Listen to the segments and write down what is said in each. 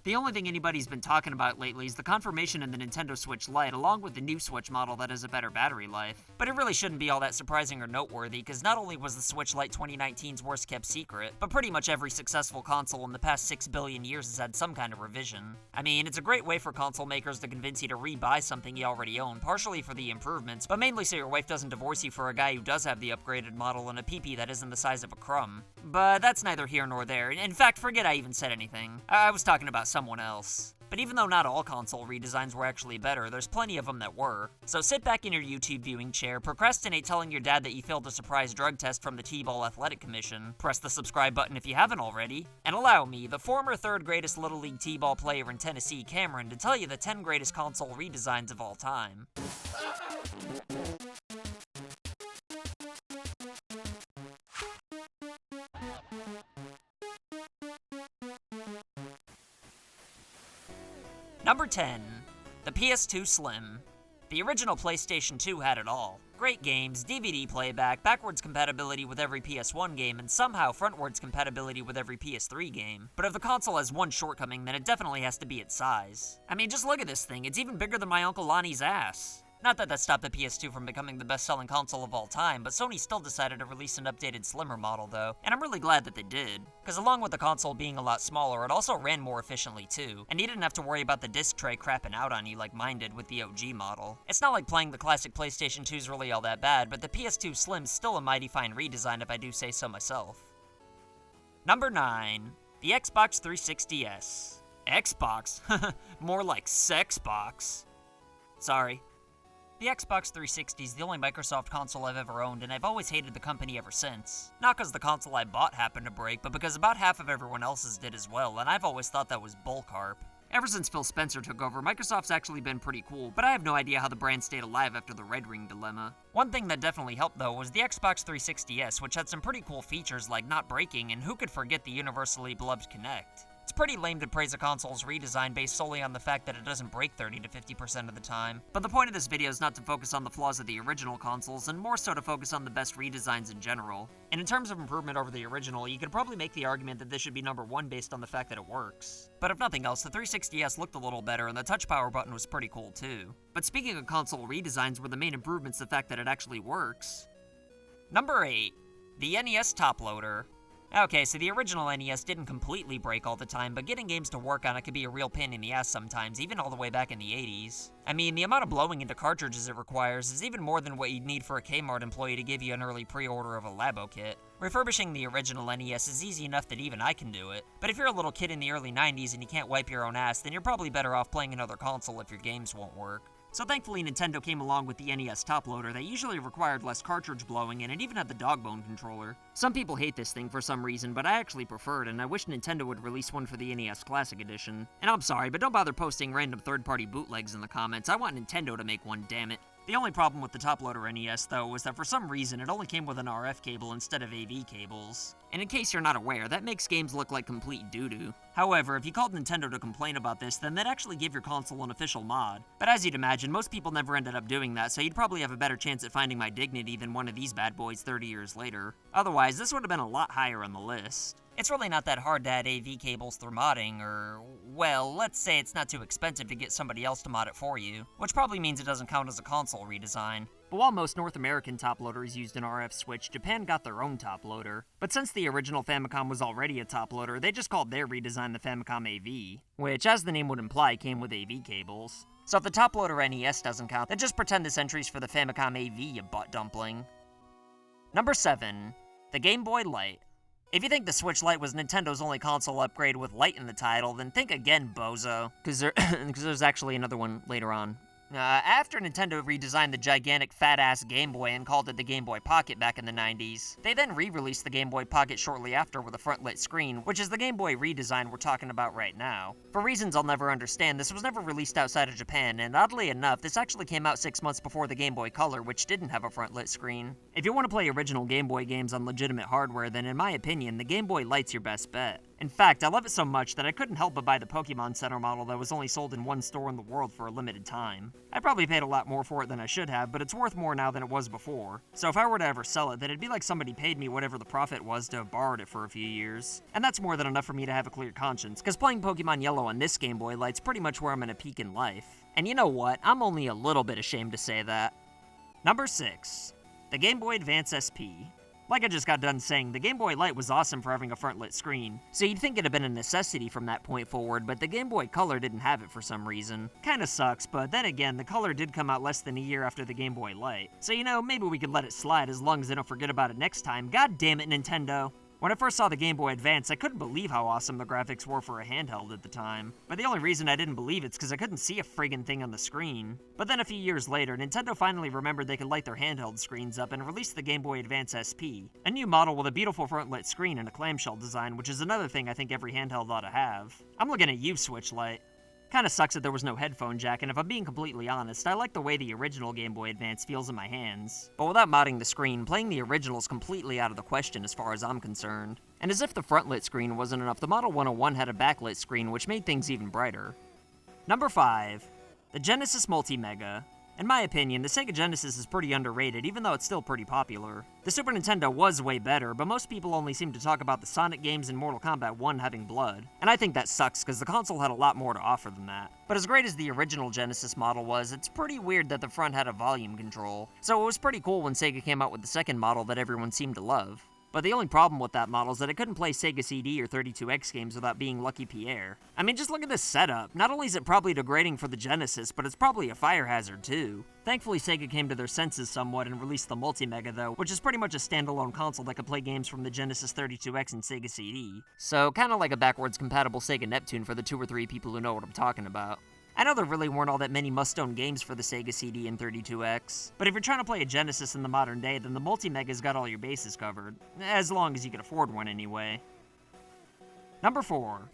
The only thing anybody's been talking about lately is the confirmation in the Nintendo Switch Lite, along with the new Switch model that has a better battery life. But it really shouldn't be all that surprising or noteworthy, because not only was the Switch Lite 2019's worst kept secret, but pretty much every successful console in the past 6 billion years has had some kind of revision. I mean, it's a great way for console makers to convince you to re-buy something you already own, partially for the improvements, but mainly so your wife doesn't divorce you for a guy who does have the upgraded model and a PP that isn't the size of a crumb. But that's neither here nor there. In fact, forget I even said anything. I was talking about someone else. But even though not all console redesigns were actually better, there's plenty of them that were. So sit back in your YouTube viewing chair, procrastinate telling your dad that you failed a surprise drug test from the T-Ball Athletic Commission, press the subscribe button if you haven't already, and allow me, the former 3rd greatest Little League T-Ball player in Tennessee, Cameron, to tell you the 10 greatest console redesigns of all time. Number 10. The PS2 Slim. The original PlayStation 2 had it all. Great games, DVD playback, backwards compatibility with every PS1 game, and somehow frontwards compatibility with every PS3 game. But if the console has one shortcoming, then it definitely has to be its size. I mean, just look at this thing, it's even bigger than my Uncle Lonnie's ass. Not that that stopped the PS2 from becoming the best-selling console of all time, but Sony still decided to release an updated, slimmer model though, and I'm really glad that they did. Because along with the console being a lot smaller, it also ran more efficiently too, and you didn't have to worry about the disc tray crapping out on you like mine did with the OG model. It's not like playing the classic PlayStation 2's really all that bad, but the PS2 Slim's still a mighty fine redesign if I do say so myself. Number 9. The Xbox 360S. Xbox? More like Sexbox. Sorry. The Xbox 360 is the only Microsoft console I've ever owned, and I've always hated the company ever since. Not because the console I bought happened to break, but because about half of everyone else's did as well, and I've always thought that was bullcarp. Ever since Phil Spencer took over, Microsoft's actually been pretty cool, but I have no idea how the brand stayed alive after the Red Ring dilemma. One thing that definitely helped though was the Xbox 360S, which had some pretty cool features like not breaking, and who could forget the universally beloved Kinect. It's pretty lame to praise a console's redesign based solely on the fact that it doesn't break 30 to 50% of the time. But the point of this video is not to focus on the flaws of the original consoles, and more so to focus on the best redesigns in general. And in terms of improvement over the original, you could probably make the argument that this should be number 1 based on the fact that it works. But if nothing else, the 360S looked a little better, and the touch power button was pretty cool too. But speaking of console redesigns, were the main improvements the fact that it actually works. Number 8. The NES Toploader. Okay, so the original NES didn't completely break all the time, but getting games to work on it could be a real pain in the ass sometimes, even all the way back in the 80s. I mean, the amount of blowing into cartridges it requires is even more than what you'd need for a Kmart employee to give you an early pre-order of a Labo kit. Refurbishing the original NES is easy enough that even I can do it, but if you're a little kid in the early 90s and you can't wipe your own ass, then you're probably better off playing another console if your games won't work. So thankfully Nintendo came along with the NES Toploader that usually required less cartridge blowing, and it even had the dog bone controller. Some people hate this thing for some reason, but I actually prefer it, and I wish Nintendo would release one for the NES Classic Edition. And I'm sorry, but don't bother posting random third-party bootlegs in the comments. I want Nintendo to make one, damn it. The only problem with the Toploader NES, though, was that for some reason it only came with an RF cable instead of AV cables. And in case you're not aware, that makes games look like complete doo-doo. However, if you called Nintendo to complain about this, then they'd actually give your console an official mod. But as you'd imagine, most people never ended up doing that, so you'd probably have a better chance at finding my dignity than one of these bad boys 30 years later. Otherwise, this would have been a lot higher on the list. It's really not that hard to add AV cables through modding, or, well, let's say it's not too expensive to get somebody else to mod it for you, which probably means it doesn't count as a console redesign. But while most North American toploaders used an RF switch, Japan got their own toploader. But since the original Famicom was already a toploader, they just called their redesign the Famicom AV, which, as the name would imply, came with AV cables. So if the toploader NES doesn't count, then just pretend this entry's for the Famicom AV, you butt dumpling. Number 7. The Gameboy Light. If you think the Switch Lite was Nintendo's only console upgrade with Light in the title, then think again, bozo. Because there's actually another one later on. After Nintendo redesigned the gigantic fat-ass Game Boy and called it the Game Boy Pocket back in the 90s, they then re-released the Game Boy Pocket shortly after with a front-lit screen, which is the Game Boy redesign we're talking about right now. For reasons I'll never understand, this was never released outside of Japan, and oddly enough, this actually came out 6 months before the Game Boy Color, which didn't have a front-lit screen. If you want to play original Game Boy games on legitimate hardware, then in my opinion, the Game Boy Light's your best bet. In fact, I love it so much that I couldn't help but buy the Pokemon Center model that was only sold in one store in the world for a limited time. I probably paid a lot more for it than I should have, but it's worth more now than it was before. So if I were to ever sell it, then it'd be like somebody paid me whatever the profit was to have borrowed it for a few years. And that's more than enough for me to have a clear conscience, because playing Pokemon Yellow on this Gameboy Light's pretty much where I'm gonna peak in life. And you know what? I'm only a little bit ashamed to say that. Number 6. The Gameboy Advance SP. Like I just got done saying, the Gameboy Light was awesome for having a front-lit screen, so you'd think it'd have been a necessity from that point forward, but the Game Boy Color didn't have it for some reason. Kinda sucks, but then again, the Color did come out less than a year after the Game Boy Light, so you know, maybe we could let it slide as long as they don't forget about it next time. God damn it, Nintendo! When I first saw the Game Boy Advance, I couldn't believe how awesome the graphics were for a handheld at the time. But the only reason I didn't believe it's because I couldn't see a friggin' thing on the screen. But then a few years later, Nintendo finally remembered they could light their handheld screens up and released the Game Boy Advance SP. A new model with a beautiful front-lit screen and a clamshell design, which is another thing I think every handheld ought to have. I'm looking at you, Switch Lite. Kinda sucks that there was no headphone jack, and if I'm being completely honest, I like the way the original Game Boy Advance feels in my hands. But without modding the screen, playing the original is completely out of the question as far as I'm concerned. And as if the front-lit screen wasn't enough, the Model 101 had a backlit screen, which made things even brighter. Number 5. The Genesis Multi-Mega. In my opinion, the Sega Genesis is pretty underrated, even though it's still pretty popular. The Super Nintendo was way better, but most people only seem to talk about the Sonic games and Mortal Kombat 1 having blood. And I think that sucks, because the console had a lot more to offer than that. But as great as the original Genesis model was, it's pretty weird that the front had a volume control. So it was pretty cool when Sega came out with the second model that everyone seemed to love. But the only problem with that model is that it couldn't play Sega CD or 32X games without being Lucky Pierre. I mean, just look at this setup. Not only is it probably degrading for the Genesis, but it's probably a fire hazard too. Thankfully, Sega came to their senses somewhat and released the Multi-Mega though, which is pretty much a standalone console that could play games from the Genesis 32X and Sega CD. So, kinda like a backwards compatible Sega Neptune for the 2 or 3 people who know what I'm talking about. I know there really weren't all that many must-own games for the Sega CD and 32X, but if you're trying to play a Genesis in the modern day, then the Multi-Mega's got all your bases covered. As long as you can afford one anyway. Number 4.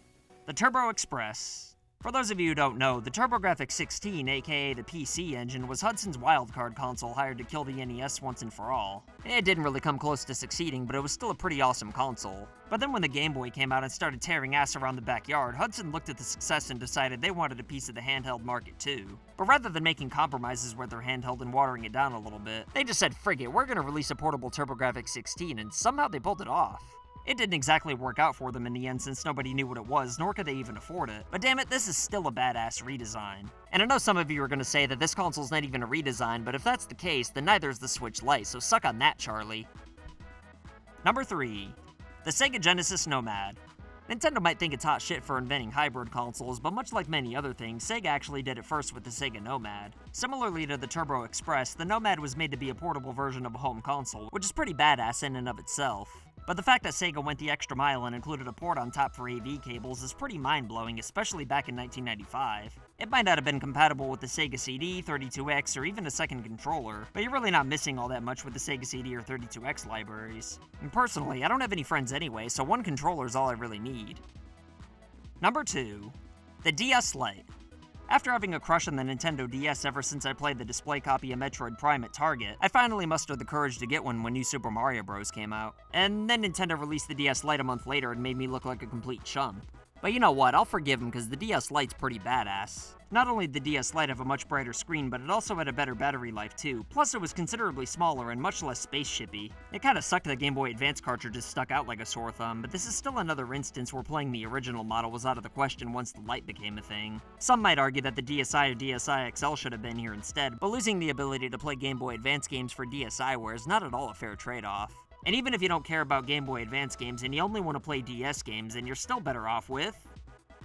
The Turbo Express. For those of you who don't know, the TurboGrafx 16, aka the PC engine, was Hudson's wildcard console hired to kill the NES once and for all. It didn't really come close to succeeding, but it was still a pretty awesome console. But then when the Game Boy came out and started tearing ass around the backyard, Hudson looked at the success and decided they wanted a piece of the handheld market too. But rather than making compromises with their handheld and watering it down a little bit, they just said, "Frig it, we're gonna release a portable TurboGrafx 16, and somehow they pulled it off. It didn't exactly work out for them in the end since nobody knew what it was, nor could they even afford it. But damn it, this is still a badass redesign. And I know some of you are going to say that this console's not even a redesign, but if that's the case, then neither is the Switch Lite, so suck on that, Charlie. Number 3. The Sega Genesis Nomad. Nintendo might think it's hot shit for inventing hybrid consoles, but much like many other things, Sega actually did it first with the Sega Nomad. Similarly to the Turbo Express, the Nomad was made to be a portable version of a home console, which is pretty badass in and of itself. But the fact that Sega went the extra mile and included a port on top for AV cables is pretty mind-blowing, especially back in 1995. It might not have been compatible with the Sega CD, 32X, or even a second controller, but you're really not missing all that much with the Sega CD or 32X libraries. And personally, I don't have any friends anyway, so one controller is all I really need. Number 2. The DS Lite. After having a crush on the Nintendo DS ever since I played the display copy of Metroid Prime at Target, I finally mustered the courage to get one when New Super Mario Bros. Came out. And then Nintendo released the DS Lite a month later and made me look like a complete chump. But you know what, I'll forgive them because the DS Lite's pretty badass. Not only did the DS Lite have a much brighter screen, but it also had a better battery life too, plus it was considerably smaller and much less spaceshipy. It kinda sucked that Game Boy Advance cartridges stuck out like a sore thumb, but this is still another instance where playing the original model was out of the question once the Lite became a thing. Some might argue that the DSi or DSi XL should have been here instead, but losing the ability to play Game Boy Advance games for DSiWare is not at all a fair trade-off. And even if you don't care about Game Boy Advance games and you only want to play DS games, then you're still better off with...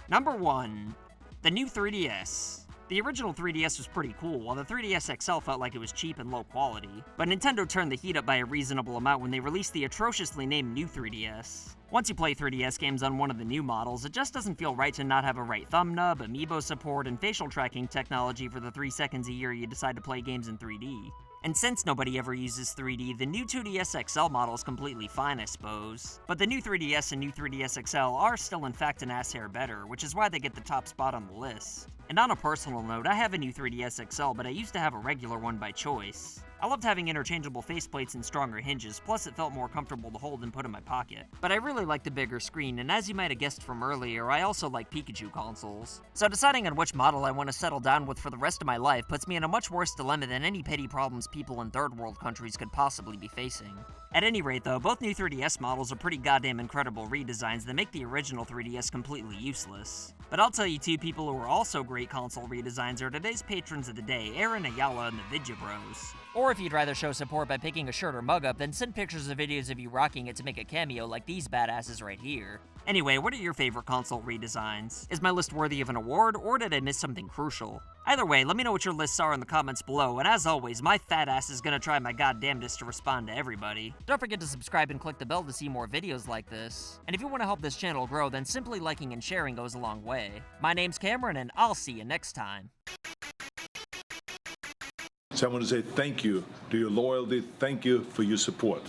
Number 1. The new 3DS. The original 3DS was pretty cool, while the 3DS XL felt like it was cheap and low quality. But Nintendo turned the heat up by a reasonable amount when they released the atrociously named new 3DS. Once you play 3DS games on one of the new models, it just doesn't feel right to not have a right thumb nub, amiibo support, and facial tracking technology for the 3 seconds a year you decide to play games in 3D. And since nobody ever uses 3D, the new 2DS XL model is completely fine, I suppose. But the new 3DS and new 3DS XL are still in fact an ass hair better, which is why they get the top spot on the list. And on a personal note, I have a new 3DS XL, but I used to have a regular one by choice. I loved having interchangeable faceplates and stronger hinges, plus it felt more comfortable to hold and put in my pocket. But I really like the bigger screen, and as you might have guessed from earlier, I also like Pikachu consoles. So deciding on which model I want to settle down with for the rest of my life puts me in a much worse dilemma than any petty problems people in third world countries could possibly be facing. At any rate though, both new 3DS models are pretty goddamn incredible redesigns that make the original 3DS completely useless. But I'll tell you two people who are also great console redesigns are today's patrons of the day, Aaron Ayala and the Vidya Bros. Or if you'd rather show support by picking a shirt or mug up, then send pictures of videos of you rocking it to make a cameo like these badasses right here. Anyway, what are your favorite console redesigns? Is my list worthy of an award, or did I miss something crucial? Either way, let me know what your lists are in the comments below, and as always, my fat ass is gonna try my goddamnedest to respond to everybody. Don't forget to subscribe and click the bell to see more videos like this. And if you want to help this channel grow, then simply liking and sharing goes a long way. My name's Cameron, and I'll see you next time. So I want to say thank you to your loyalty, thank you for your support.